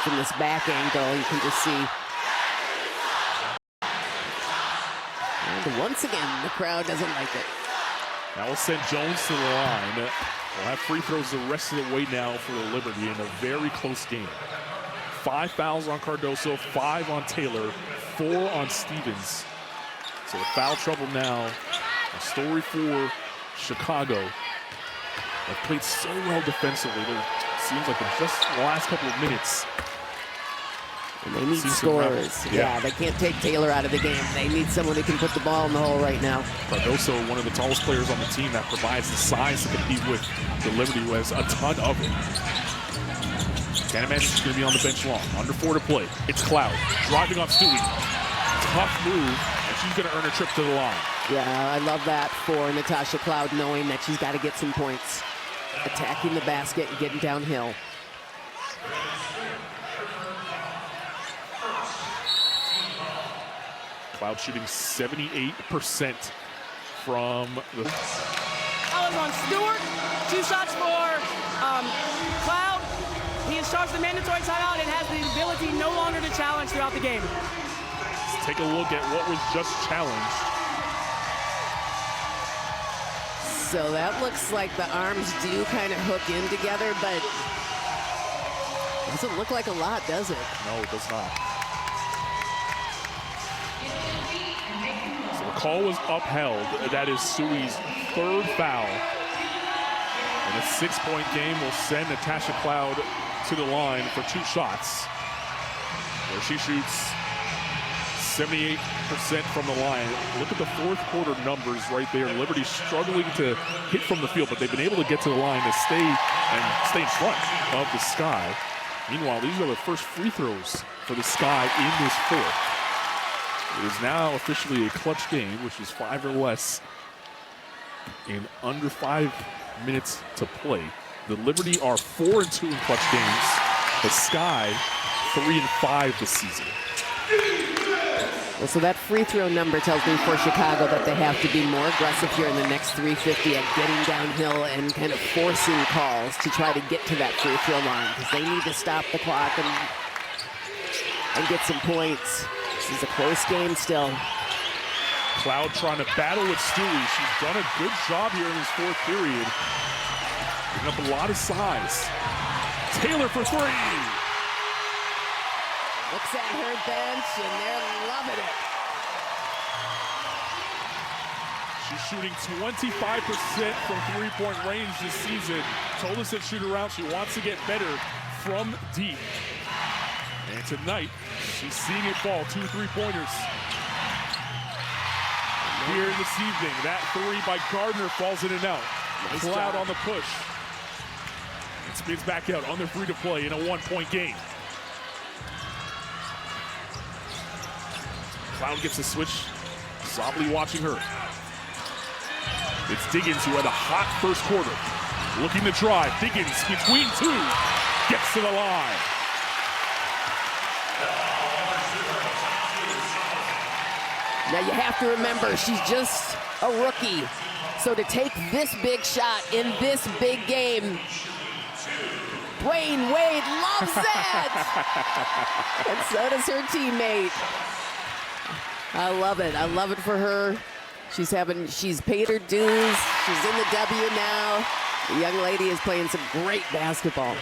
From this back angle, you can just see. And once again, the crowd doesn't like it. That will send Jones to the line. We'll have free throws the rest of the way now for the Liberty in a very close game. 5 fouls on Cardoso, 5 on Taylor, 4 on Stevens. So the foul trouble now, a story for Chicago. They've played so well defensively. It seems like in just the last couple of minutes. And they need scorers. Yeah, they can't take Taylor out of the game. They need someone who can put the ball in the hole right now. Cardoso, one of the tallest players on the team that provides the size to compete with the Liberty, who has a ton of it. Can't imagine she's going to be on the bench long. Under 4 to play. It's Cloud driving off Stewie. Tough move, and she's going to earn a trip to the line. Yeah, I love that for Natasha Cloud, knowing that she's got to get some points. Attacking the basket and getting downhill. Cloud shooting 78% from the... That was on Stewart. 2 shots for Cloud. He is charged the mandatory timeout and has the ability no longer to challenge throughout the game. Let's take a look at what was just challenged. So that looks like the arms do kind of hook in together, but doesn't look like a lot, does it? No, it does not. So the call was upheld. That is Sui's 3rd foul. And a 6-point game will send Natasha Cloud to the line for 2 shots, where she shoots 78% from the line. Look at the 4th quarter numbers right there. Liberty struggling to hit from the field, but they've been able to get to the line to stay in front of the Sky. Meanwhile, these are the first free throws for the Sky in this 4th. It is now officially a clutch game, which is 5 or less in under 5 minutes to play. The Liberty are 4-2 in clutch games. The Sky 3-5 this season. Well, so that free throw number tells me for Chicago that they have to be more aggressive here in the next 350 at getting downhill and kind of forcing calls to try to get to that free throw line, because they need to stop the clock and get some points. This is a close game still. Cloud trying to battle with Stewie. She's done a good job here in this 4th period. Picking up a lot of size. Taylor for 3. Looks at her bench, and they're loving it. She's shooting 25% from 3-point range this season. Told us that shoot around. She wants to get better from deep. And tonight, she's seeing it fall. 2 3-pointers. Here this evening, that 3 by Gardner falls in and out. Nice Cloud job. on the push. And spins back out on the 3 to play in a 1-point game. Cloud gets a switch. Sobley watching her. It's Diggins, who had a hot first quarter. Looking to drive. Diggins between 2. Gets to the line. Now you have to remember, she's just a rookie. So to take this big shot in this big game, Dwayne Wade loves it. And so does her teammate. I love it. I love it for her. She's paid her dues. She's in the W now. The young lady is playing some great basketball.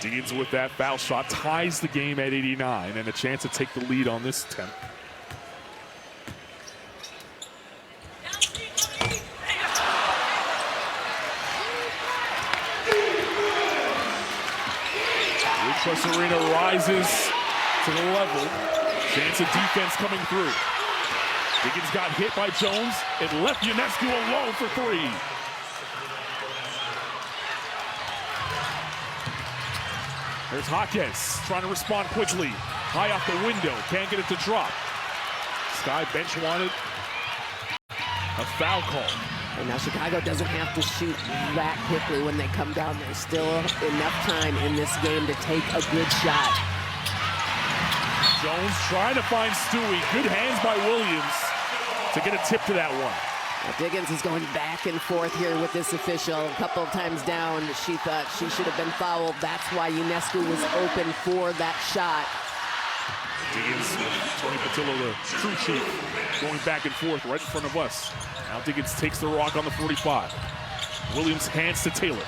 Diggins with that foul shot ties the game at 89 and a chance to take the lead on this attempt. Blue Trust Arena rises to the level. Chance of defense coming through. Diggins got hit by Jones. It left Ionescu alone for 3. There's Jaquez trying to respond quickly. High off the window, can't get it to drop. Sky bench wanted a foul call. And now Chicago doesn't have to shoot that quickly when they come down. There's still enough time in this game to take a good shot. Jones trying to find Stewie. Good hands by Williams to get a tip to that one. Well, Diggins is going back and forth here with this official. A couple of times down, she thought she should have been fouled. That's why Ionescu was open for that shot. Diggins, Tony Patillo, the crew chief, going back and forth right in front of us. Now Diggins takes the rock on the 45. Williams hands to Taylor.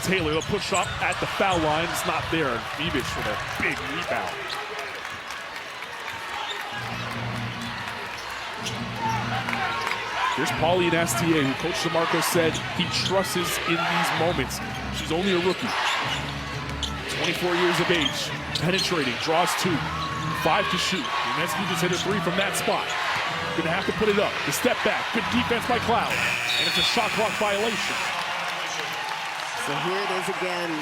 Taylor, the push up at the foul line. It's not there. And Phoebus with a big rebound. Here's Pauline Astier, who Coach DeMarco said he trusts in these moments. She's only a rookie. 24 years of age. Penetrating, draws 2. 5 to shoot. Unescu just hit a 3 from that spot. Gonna have to put it up. The step back. Good defense by Cloud. And it's a shot clock violation. So here it is again.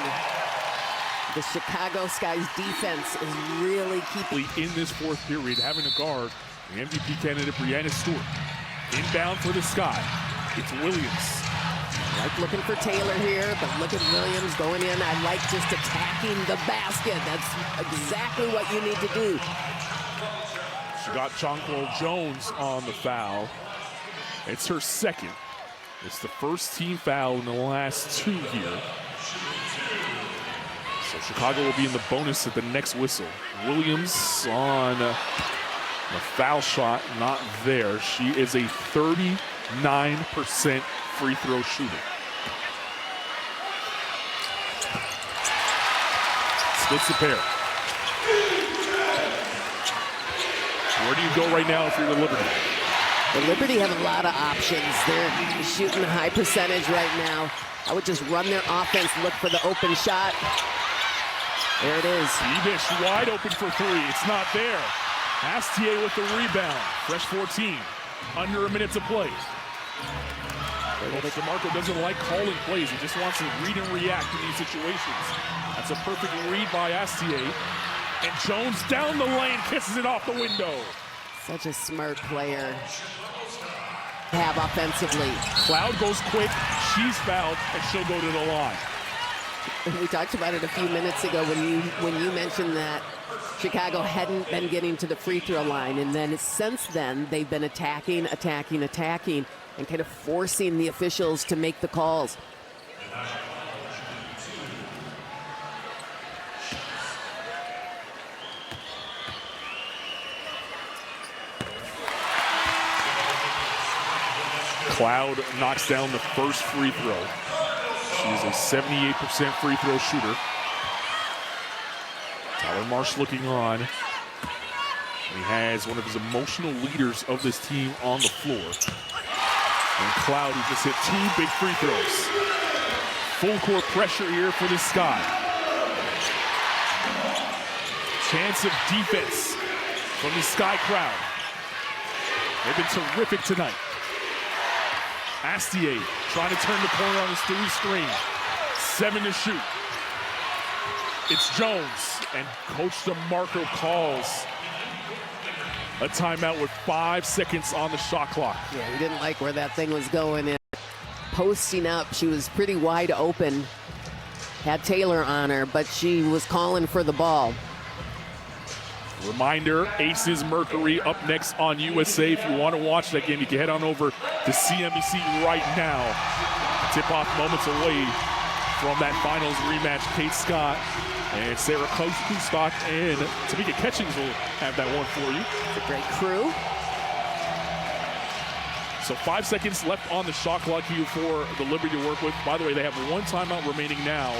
The Chicago Sky's defense is really keeping In this fourth period, having to guard the MVP candidate Brianna Stewart. Inbound for the Sky. It's Williams. like looking for Taylor here, but look at Williams going in. I like just attacking the basket. That's exactly what you need to do. She got Jonquil Jones on the foul. It's her second. It's the first team foul in the last 2 here. So Chicago will be in the bonus at the next whistle. Williams on the foul shot, not there. She is a 39% free throw shooter. Splits the pair. Where do you go right now if you're the Liberty? The Liberty have a lot of options. They're shooting a high percentage right now. I would just run their offense, look for the open shot. There it is. Ebish wide open for three. It's not there. Astier with the rebound. Fresh 14. Under a minute to play. DeMarco doesn't like calling plays. He just wants to read and react in these situations. That's a perfect read by Astier. And Jones down the lane, kisses it off the window. Such a smart player. Have offensively. Cloud goes quick. She's fouled, and she'll go to the line. We talked about it a few minutes ago when you mentioned that Chicago hadn't been getting to the free throw line, and then since then they've been attacking, and kind of forcing the officials to make the calls. Cloud knocks down the first free throw. She's a 78% free throw shooter. Tyler Marsh looking on. He has one of his emotional leaders of this team on the floor. And Cloud, who just hit 2 big free throws. Full court pressure here for the Sky. Chance of defense from the Sky crowd. They've been terrific tonight. Astier trying to turn the corner on the Stewie screen. 7 to shoot. It's Jones, and Coach DeMarco calls a timeout with 5 seconds on the shot clock. Yeah, he didn't like where that thing was going in. Posting up, she was pretty wide open. Had Taylor on her, but she was calling for the ball. Reminder, Aces Mercury up next on USA. If you want to watch that game, you can head on over to CNBC right now. Tip-off moments away from that finals rematch. Kate Scott and Sarah Kustok and Tamika Catchings will have that one for you. It's a great crew. So 5 seconds left on the shot clock here for the Liberty to work with. By the way, they have 1 timeout remaining now.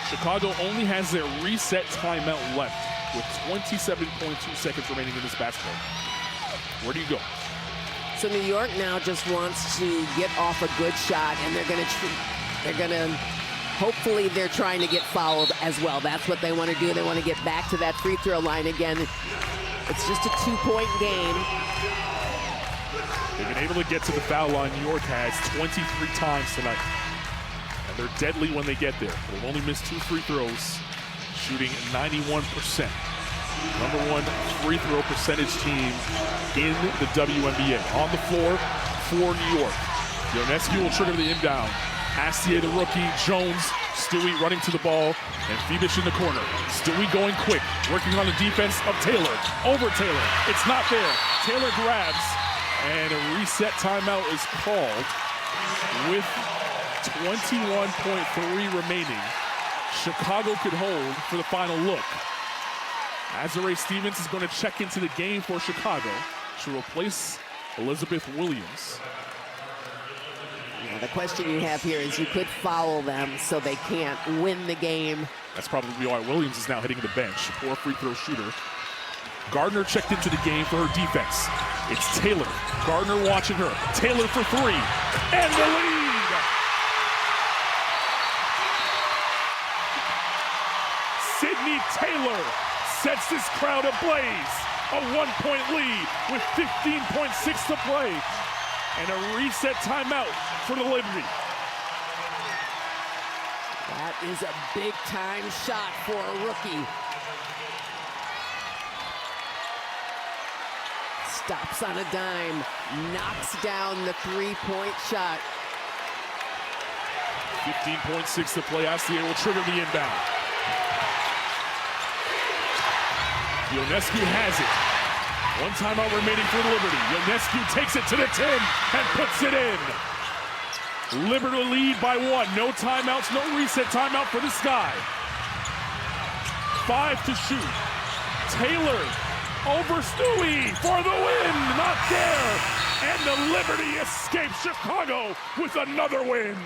Chicago only has their reset timeout left with 27.2 seconds remaining in this basketball. Where do you go? So New York now just wants to get off a good shot, and hopefully they're trying to get fouled as well. That's what they want to do. They want to get back to that free throw line again. It's just a 2-point game. They've been able to get to the foul line. New York has 23 times tonight. And they're deadly when they get there. They've only missed 2 free throws, shooting 91%. Number 1 free throw percentage team in the WNBA. On the floor for New York. Ionescu will trigger the inbound. Astier, the rookie. Jones, Stewie running to the ball, and Phoebus in the corner. Stewie going quick, working on the defense of Taylor. Over Taylor. It's not there. Taylor grabs, and a reset timeout is called with 21.3 remaining. Chicago could hold for the final look. Azarae Stevens is going to check into the game for Chicago to replace Elizabeth Williams. Yeah, the question you have here is you could foul them so they can't win the game. That's probably why Williams is now hitting the bench. Poor free throw shooter. Gardner checked into the game for her defense. It's Taylor. Gardner watching her. Taylor for three. And the lead! Sydney Taylor sets this crowd ablaze. A 1-point lead with 15.6 to play. And a reset timeout for the Liberty. That is a big-time shot for a rookie. Stops on a dime, knocks down the three-point shot. 15.6 to play. Astier will trigger the inbound. Ionescu has it. One timeout remaining for Liberty. Ionescu takes it to the 10 and puts it in. Liberty lead by one. No timeouts, no reset timeout for the Sky. 5 to shoot. Taylor over Stewie for the win. Not there. And the Liberty escapes Chicago with another win.